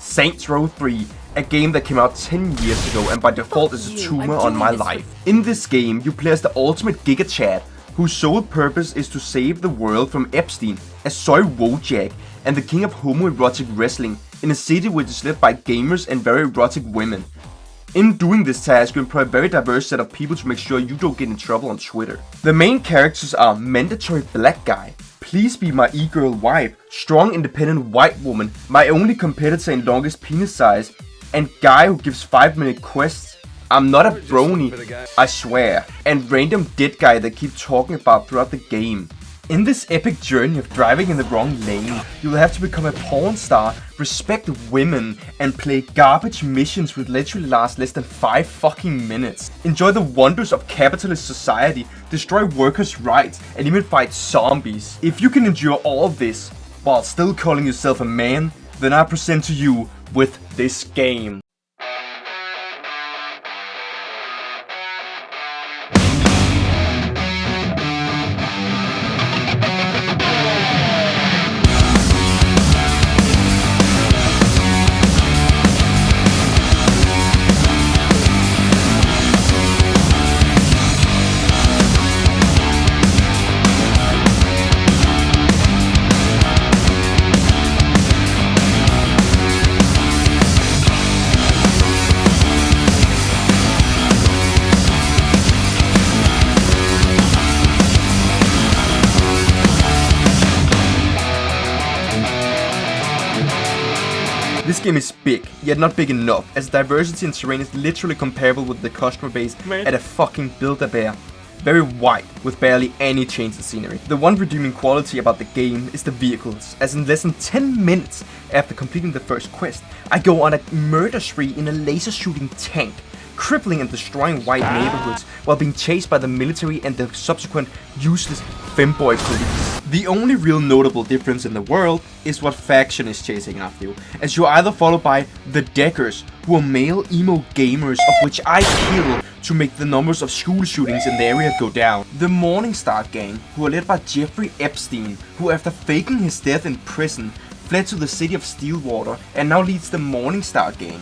Saints Row 3, a game that came out 10 years ago and by default is a tumor on my life. In this game, you play as the ultimate Giga Chad, whose sole purpose is to save the world from Epstein, a soy wojak, and the king of homoerotic wrestling in a city which is led by gamers and very erotic women. In doing this task, you employ a very diverse set of people to make sure you don't get in trouble on Twitter. The main characters are mandatory black guy, please be my e-girl wife, strong independent white woman, my only competitor in longest penis size, and guy who gives 5-minute quests. I'm not a brony, I swear, and random dead guy that keep talking about throughout the game. In this epic journey of driving in the wrong lane, you'll have to become a porn star, respect women, and play garbage missions which literally last less than 5 fucking minutes. Enjoy the wonders of capitalist society, destroy workers' rights, and even fight zombies. If you can endure all this, while still calling yourself a man, then I present to you with this game. This game is big, yet not big enough, as diversity in terrain is literally comparable with the customer base at a fucking Build-A-Bear. Very white, with barely any change in scenery. The one redeeming quality about the game is the vehicles, as in less than 10 minutes after completing the first quest, I go on a murder spree in a laser shooting tank, crippling and destroying white neighborhoods while being chased by the military and the subsequent useless femboy police. The only real notable difference in the world is what faction is chasing after you, as you're either followed by the Deckers, who are male emo gamers of which I kill to make the numbers of school shootings in the area go down. The Morningstar gang, who are led by Jeffrey Epstein, who after faking his death in prison, fled to the city of Stillwater and now leads the Morningstar gang,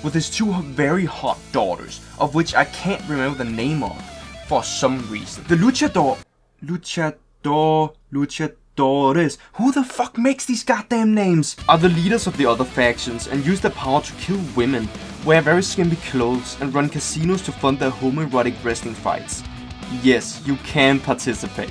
with his 2 very hot daughters, of which I can't remember the name of, for some reason. The Luchadores, who the fuck makes these goddamn names? Are the leaders of the other factions and use their power to kill women, wear very skimpy clothes, and run casinos to fund their homoerotic wrestling fights. Yes, you can participate.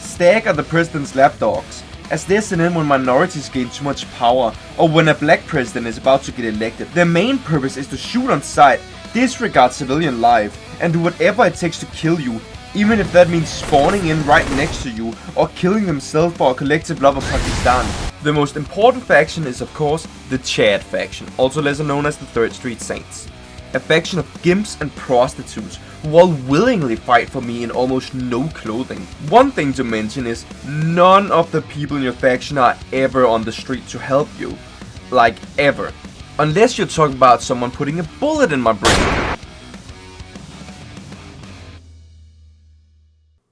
Stag are the president's lapdogs, as they're sent in when minorities gain too much power, or when a black president is about to get elected. Their main purpose is to shoot on sight, disregard civilian life, and do whatever it takes to kill you, even if that means spawning in right next to you, or killing themselves for a collective love of Pakistan. The most important faction is of course the Chad faction, also lesser known as the 3rd Street Saints. A faction of gimps and prostitutes who all willingly fight for me in almost no clothing. One thing to mention is, none of the people in your faction are ever on the street to help you. Like, ever. Unless you're talking about someone putting a bullet in my brain.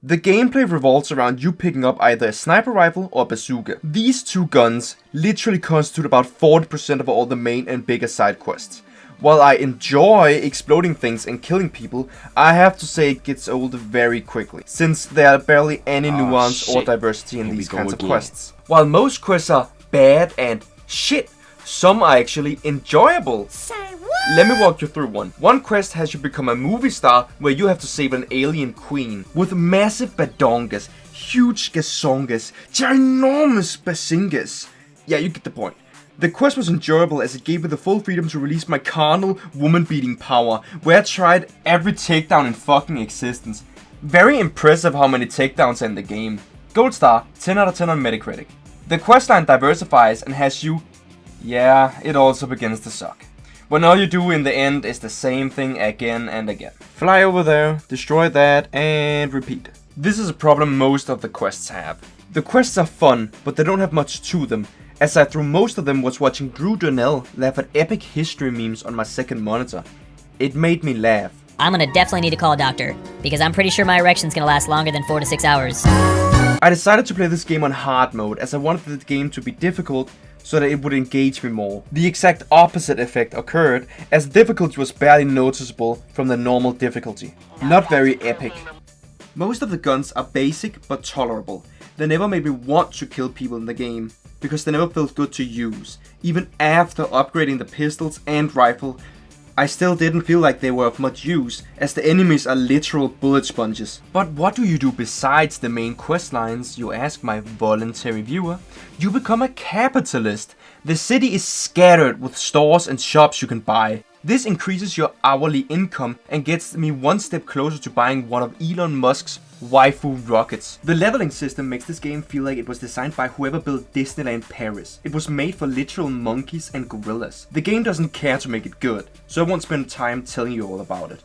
The gameplay revolves around you picking up either a sniper rifle or a bazooka. These 2 guns literally constitute about 40% of all the main and bigger side quests. While I enjoy exploding things and killing people, I have to say it gets old very quickly, since there are barely any nuance or diversity in these kinds of quests. While most quests are bad and shit, some are actually enjoyable. Let me walk you through one. One quest has you become a movie star where you have to save an alien queen with massive badongas, huge gasongas, ginormous basingas. Yeah, you get the point. The quest was enjoyable as it gave me the full freedom to release my carnal, woman-beating power, where I tried every takedown in fucking existence. Very impressive how many takedowns are in the game. Gold star, 10 out of 10 on Metacritic. The questline diversifies and has you... yeah, it also begins to suck. When all you do in the end is the same thing again and again. Fly over there, destroy that, and repeat. This is a problem most of the quests have. The quests are fun, but they don't have much to them, as I through most of them was watching Drew Donnell laugh at epic history memes on my second monitor. It made me laugh. I'm gonna definitely need to call a doctor, because I'm pretty sure my erection's gonna last longer than 4 to 6 hours. I decided to play this game on hard mode, as I wanted the game to be difficult, so that it would engage me more. The exact opposite effect occurred, as difficulty was barely noticeable from the normal difficulty. Not very epic. Most of the guns are basic but tolerable. They never made me want to kill people in the game, because they never felt good to use. Even after upgrading the pistols and rifle, I still didn't feel like they were of much use, as the enemies are literal bullet sponges. But what do you do besides the main quest lines, you ask my voluntary viewer? You become a capitalist. The city is scattered with stores and shops you can buy. This increases your hourly income and gets me one step closer to buying one of Elon Musk's waifu rockets. The leveling system makes this game feel like it was designed by whoever built Disneyland Paris. It was made for literal monkeys and gorillas. The game doesn't care to make it good, so I won't spend time telling you all about it.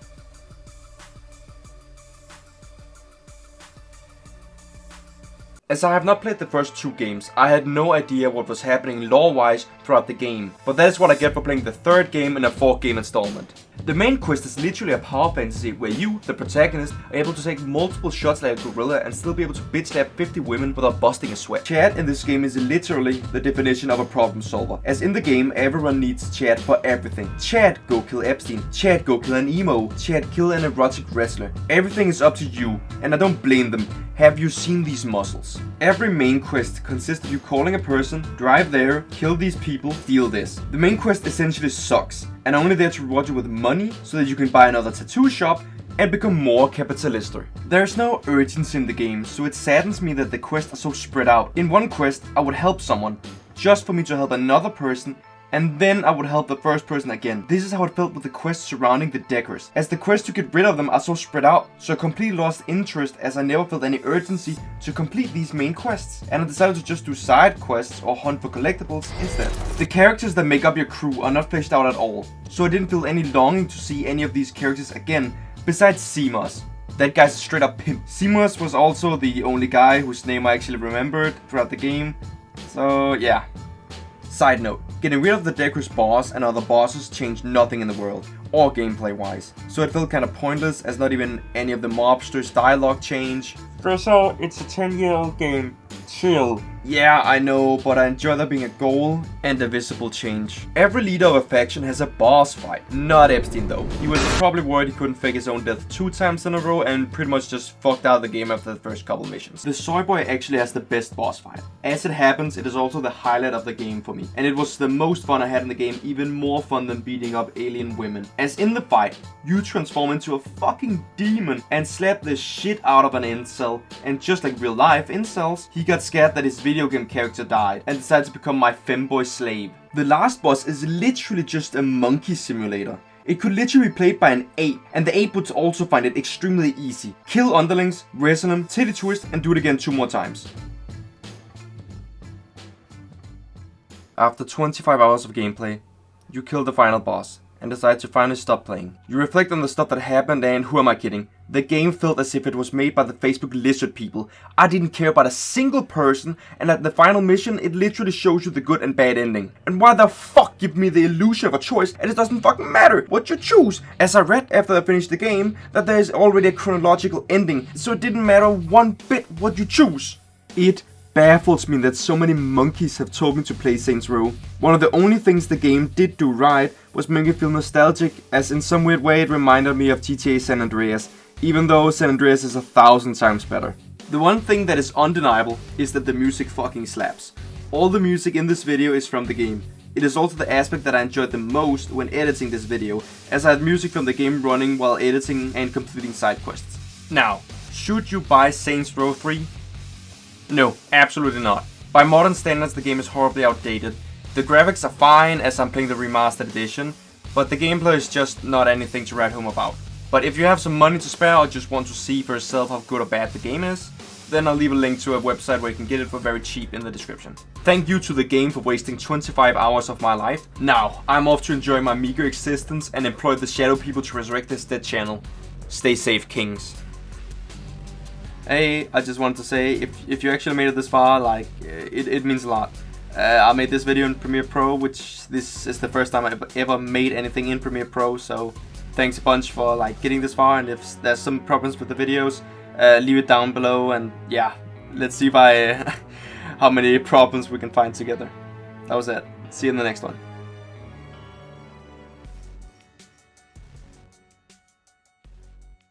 As I have not played the first 2 games, I had no idea what was happening lore-wise throughout the game, but that is what I get for playing the 3rd game in a 4th game installment. The main quest is literally a power fantasy where you, the protagonist, are able to take multiple shots like a gorilla and still be able to bitch slap 50 women without busting a sweat. Chad in this game is literally the definition of a problem solver, as in the game everyone needs Chad for everything. Chad, go kill Epstein. Chad, go kill an emo. Chad, kill an erotic wrestler. Everything is up to you, and I don't blame them. Have you seen these muscles? Every main quest consists of you calling a person, drive there, kill these people, steal this. The main quest essentially sucks, and only there to reward you with money so that you can buy another tattoo shop and become more capitalistic. There's no urgency in the game, so it saddens me that the quests are so spread out. In one quest, I would help someone, just for me to help another person, and then I would help the first person again. This is how it felt with the quests surrounding the deckers, as the quests to get rid of them are so spread out, so I completely lost interest as I never felt any urgency to complete these main quests, and I decided to just do side quests or hunt for collectibles instead. The characters that make up your crew are not fleshed out at all, so I didn't feel any longing to see any of these characters again, besides CMOS. That guy's a straight up pimp. CMOS was also the only guy whose name I actually remembered throughout the game, so yeah. Side note, getting rid of the Deckers boss and other bosses changed nothing in the world, or gameplay wise, so it felt kinda pointless as not even any of the mobsters' dialogue change. Frizo, it's a 10-year-old game. Chill. Yeah, I know, but I enjoy there being a goal and a visible change. Every leader of a faction has a boss fight. Not Epstein though. He was probably worried he couldn't fake his own death 2 times in a row and pretty much just fucked out the game after the first couple missions. The soy boy actually has the best boss fight. As it happens, it is also the highlight of the game for me. And it was the most fun I had in the game, even more fun than beating up alien women. As in the fight, you transform into a fucking demon and slap the shit out of an incel. And just like real life incels, he got scared that his video game character died and decided to become my femboy slave. The last boss is literally just a monkey simulator. It could literally be played by an ape, and the ape would also find it extremely easy. Kill underlings, wrestle them, titty twist, and do it again 2 more times. After 25 hours of gameplay, you kill the final boss and decide to finally stop playing. You reflect on the stuff that happened and who am I kidding? The game felt as if it was made by the Facebook lizard people. I didn't care about a single person, and at the final mission it literally shows you the good and bad ending. And why the fuck give me the illusion of a choice and it doesn't fucking matter what you choose? As I read after I finished the game that there is already a chronological ending, so it didn't matter one bit what you choose. It baffles me that so many monkeys have told me to play Saints Row. One of the only things the game did do right was make me feel nostalgic, as in some weird way it reminded me of GTA San Andreas, even though San Andreas is 1,000 times better. The one thing that is undeniable is that the music fucking slaps. All the music in this video is from the game. It is also the aspect that I enjoyed the most when editing this video, as I had music from the game running while editing and completing side quests. Now, should you buy Saints Row 3? No, absolutely not. By modern standards, the game is horribly outdated. The graphics are fine as I'm playing the remastered edition, but the gameplay is just not anything to write home about. But if you have some money to spare or just want to see for yourself how good or bad the game is, then I'll leave a link to a website where you can get it for very cheap in the description. Thank you to the game for wasting 25 hours of my life. Now, I'm off to enjoy my meager existence and employ the shadow people to resurrect this dead channel. Stay safe, kings. Hey, I just wanted to say, if you actually made it this far, like, it means a lot. I made this video in Premiere Pro, which this is the first time I've ever made anything in Premiere Pro, so thanks a bunch for like getting this far, and if there's some problems with the videos, leave it down below, and yeah, let's see how many problems we can find together. That was it. See you in the next one.